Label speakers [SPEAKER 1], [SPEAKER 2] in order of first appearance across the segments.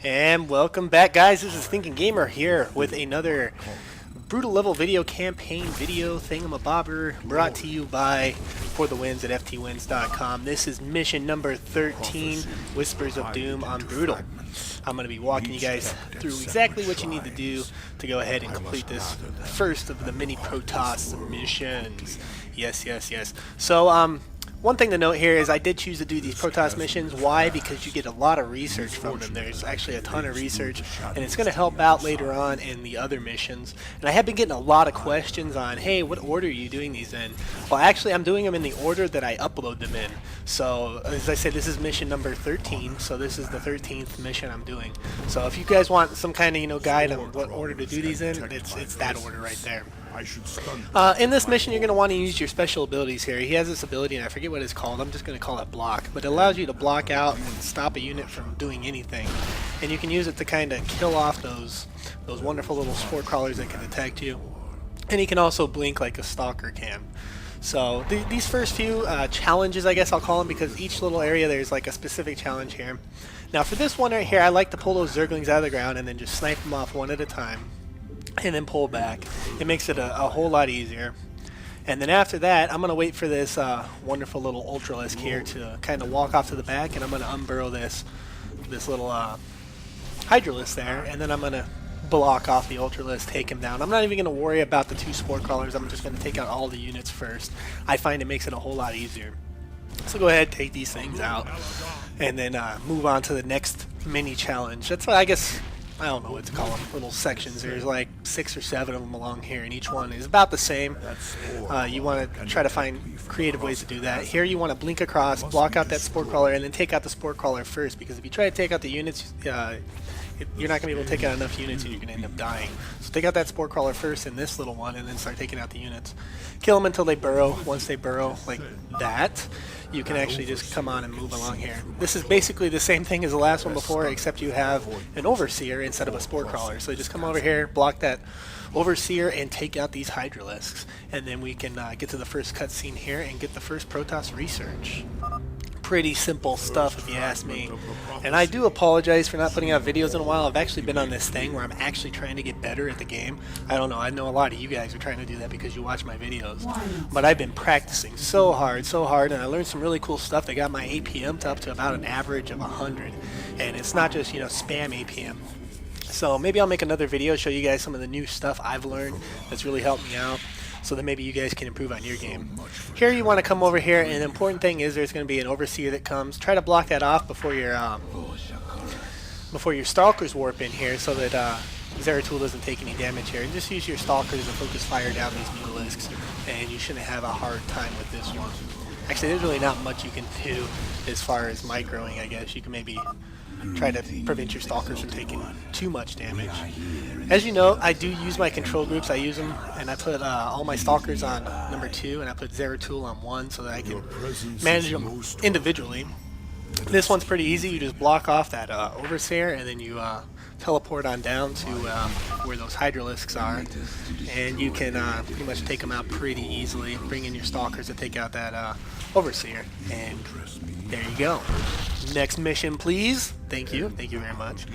[SPEAKER 1] And welcome back, guys. This is Thinking Gamer here with another brutal level video campaign video thingamabobber brought to you by For the Wins at ftwins.com. This is mission number 13, Whispers of Doom on Brutal. I'm going to be walking you guys through exactly what you need to do to go ahead and complete this first of the mini Protoss missions. Yes. So, one thing to note here is I did choose to do these Protoss missions. Why? Because you get a lot of research from them. There's actually a ton of research, and it's going to help out later on in the other missions. And I have been getting a lot of questions on, hey, what order are you doing these in? Well, actually, I'm doing them in the order that I upload them in. So, as I said, this is mission number 13, so this is the 13th mission I'm doing. So if you guys want some kind of, guide on what order to do these in, it's that order right there. In this mission, you're going to want to use your special abilities here. He has this ability, and I forget what it's called. I'm just going to call it block. But it allows you to block out and stop a unit from doing anything. And you can use it to kind of kill off those wonderful little spore crawlers that can detect you. And he can also blink like a stalker can. So these first few challenges, I guess I'll call them, because each little area there's like a specific challenge here. Now for this one right here, I like to pull those zerglings out of the ground and then just snipe them off one at a time. And then pull back. It makes it a whole lot easier. And then after that, I'm going to wait for this wonderful little Ultralisk here to kind of walk off to the back, and I'm going to unburrow this little Hydralisk there, and then I'm going to block off the Ultralisk, take him down. I'm not even going to worry about the two Spore Crawlers. I'm just going to take out all the units first. I find it makes it a whole lot easier. So go ahead, take these things out, and then move on to the next mini challenge. That's what I guess... I don't know what to call them, little sections. There's like 6 or 7 of them along here, and each one is about the same. You want to try to find creative ways to do that. Here you want to blink across, block out that Spore Crawler, and then take out the Spore Crawler first, because if you try to take out the units, you're not going to be able to take out enough units and you're going to end up dying. So take out that Spore Crawler first in this little one, and then start taking out the units. Kill them until they burrow. Once they burrow like that, you can actually just come on and move along here. This is basically the same thing as the last one before, except you have an Overseer instead of a Spore Crawler. So just come over here, block that Overseer, and take out these Hydralisks. And then we can get to the first cutscene here and get the first Protoss research. Pretty simple stuff if you ask me. And I do apologize for not putting out videos in a while. I've actually been on this thing where I'm actually trying to get better at the game. I don't know, I know a lot of you guys are trying to do that because you watch my videos. But I've been practicing so hard, and I learned some really cool stuff that got my APM up to about an average of 100. And it's not just, spam APM. So maybe I'll make another video, show you guys some of the new stuff I've learned that's really helped me out, so that maybe you guys can improve on your game. Here you want to come over here, and the important thing is there's going to be an Overseer that comes. Try to block that off before your Stalkers warp in here, so that Zeratul doesn't take any damage here. And just use your Stalkers to focus fire down these Mutalisks, and you shouldn't have a hard time with this one. Actually, there's really not much you can do as far as microing, I guess. You can maybe try to prevent your Stalkers from taking too much damage. As you know, I do use my control groups. I use them, and I put all my Stalkers on number 2, and I put Zeratul on 1 so that I can manage them individually. This one's pretty easy. You just block off that Overseer, and then you teleport on down to where those Hydralisks are, and you can pretty much take them out pretty easily. Bring in your Stalkers to take out that Overseer, and there you go. Next mission, please. Thank you very much.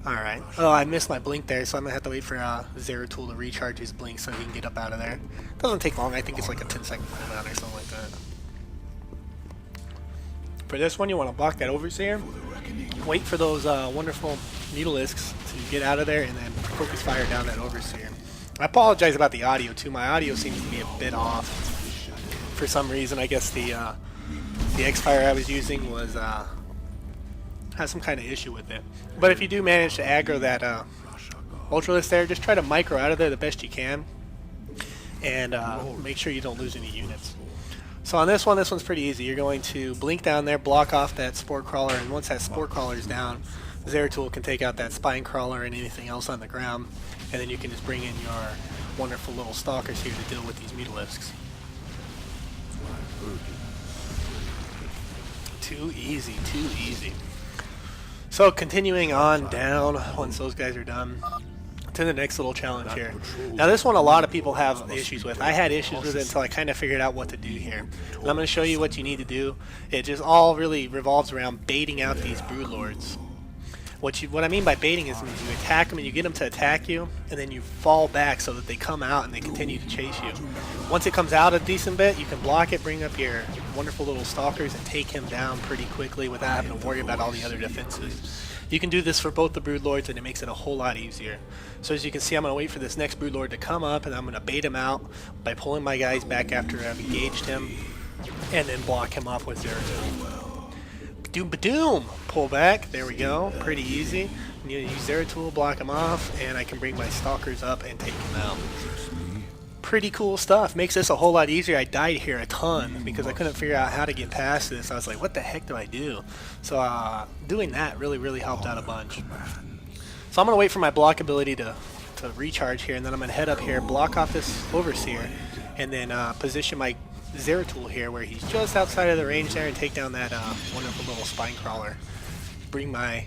[SPEAKER 1] Alright. Oh, I missed my blink there, so I'm going to have to wait for Zeratul to recharge his blink so he can get up out of there. Doesn't take long. I think it's like a 10-second cooldown or something like that. For this one, you want to block that Overseer. Wait for those wonderful Mutalisks to get out of there, and then focus fire down that Overseer. I apologize about the audio, too. My audio seems to be a bit off. For some reason, I guess the X-Fire I was using was... has some kind of issue with it. But if you do manage to aggro that Ultralisk there, just try to micro out of there the best you can, and make sure you don't lose any units. So on this one's pretty easy. You're going to blink down there, block off that Spore Crawler, and once that Spore Crawler is down, Zeratul can take out that Spine Crawler and anything else on the ground, and then you can just bring in your wonderful little Stalkers here to deal with these Mutalisks. Too easy. So continuing on down, once those guys are done, to the next little challenge here. Now this one a lot of people have issues with. I had issues with it until I kind of figured out what to do here. And I'm going to show you what you need to do. It just all really revolves around baiting out these Broodlords. What I mean by baiting is means you attack them and you get them to attack you, and then you fall back so that they come out and they continue to chase you. Once it comes out a decent bit, you can block it, bring up your wonderful little stalkers, and take him down pretty quickly without having to worry about all the other defenses. You can do this for both the Broodlords, and it makes it a whole lot easier. So as you can see, I'm going to wait for this next Broodlord to come up, and I'm going to bait him out by pulling my guys back after I've engaged him, and then block him off with Zeratul. Doom, pull back. There we go. Pretty easy. You use Zeratul, block him off, and I can bring my stalkers up and take him out. Pretty cool stuff. Makes this a whole lot easier. I died here a ton because I couldn't figure out how to get past this. I was like, what the heck do I do? So doing that really helped out a bunch. So I'm going to wait for my block ability to recharge here, and then I'm going to head up here, block off this Overseer, and then position my Zeratul here where he's just outside of the range there and take down that wonderful little spine crawler. Bring my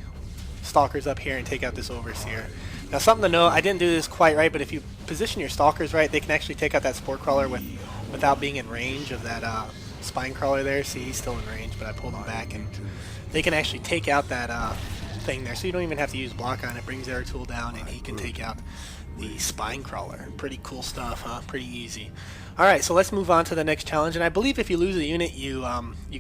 [SPEAKER 1] stalkers up here and take out this Overseer. Now something to note, I didn't do this quite right, but if you position your stalkers right, they can actually take out that spore crawler without being in range of that spine crawler there. See, he's still in range, but I pulled him back, and they can actually take out that thing there. So you don't even have to use block on it. Bring Zeratul down, and he can take out the spine crawler. Pretty cool stuff, huh? Pretty easy. Alright, so let's move on to the next challenge, and I believe if you lose a unit, you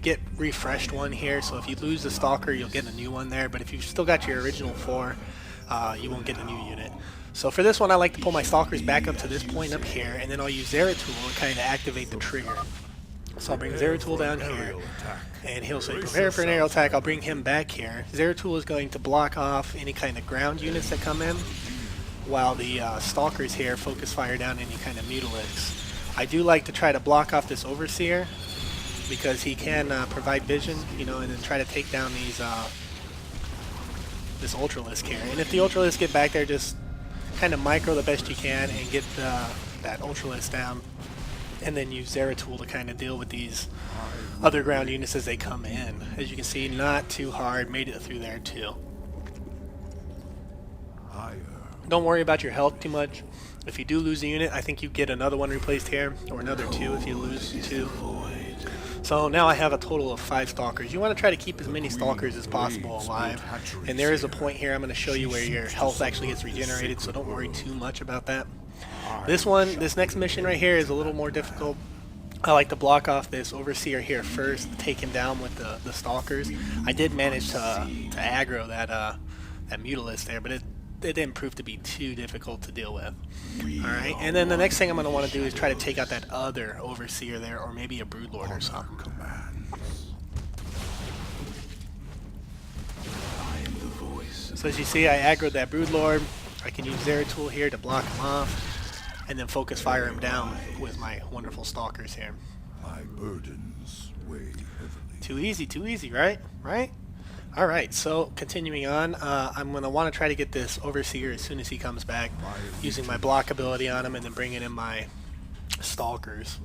[SPEAKER 1] get refreshed one here. So if you lose the stalker, you'll get a new one there, but if you've still got your original 4, you won't get a new unit. So for this one, I like to pull my stalkers back up to this point up here, and then I'll use Zeratul to kind of activate the trigger. So I'll bring Zeratul down here, and he'll say prepare for an aerial attack. I'll bring him back here. Zeratul is going to block off any kind of ground units that come in, while the stalkers here focus fire down any kind of mutilisks. I do like to try to block off this Overseer because he can provide vision, you know, and then try to take down these this Ultralisk here. And if the Ultralisk get back there, just kind of micro the best you can and get that Ultralisk down, and then use Zeratul to kind of deal with these other ground units as they come in. As you can see, not too hard, made it through there too. Don't worry about your health too much. If you do lose a unit, I think you get another one replaced here, or another 2 if you lose 2. So now I have a total of 5 stalkers. You want to try to keep as many stalkers as possible alive. And there is a point here I'm going to show you where your health actually gets regenerated, so don't worry too much about that. This next mission right here is a little more difficult. I like to block off this Overseer here first, take him down with the stalkers. I did manage to aggro that Mutalisk there, but it didn't prove to be too difficult to deal with. Alright, and then the next thing I'm going to want to do is try to take out that other Overseer there, or maybe a Broodlord or something. So as you see, I aggroed that Broodlord. I can use Zeratul here to block him off, and then focus fire him down with my wonderful stalkers here.
[SPEAKER 2] My burdens weigh heavily.
[SPEAKER 1] Too easy, right? Right? Alright, so continuing on, I'm going to want to try to get this Overseer as soon as he comes back, using my block ability on him and then bringing in my stalkers.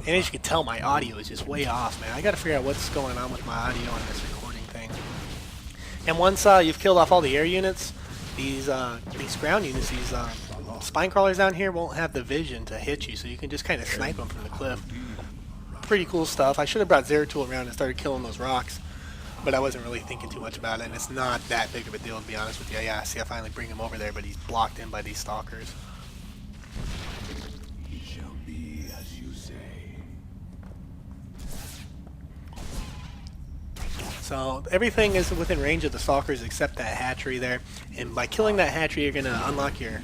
[SPEAKER 1] And as you can tell, my audio is just way off, man. I got to figure out what's going on with my audio on this recording thing. And once you've killed off all the air units, these ground units, these spine crawlers down here won't have the vision to hit you, so you can just kind of snipe them from the cliff. Pretty cool stuff. I should have brought Zeratul around and started killing those rocks, but I wasn't really thinking too much about it, and it's not that big of a deal, to be honest with you. Yeah, see, I finally bring him over there, but he's blocked in by these stalkers.
[SPEAKER 2] It shall be as you say.
[SPEAKER 1] So everything is within range of the stalkers except that hatchery there, and by killing that hatchery, you're going to unlock your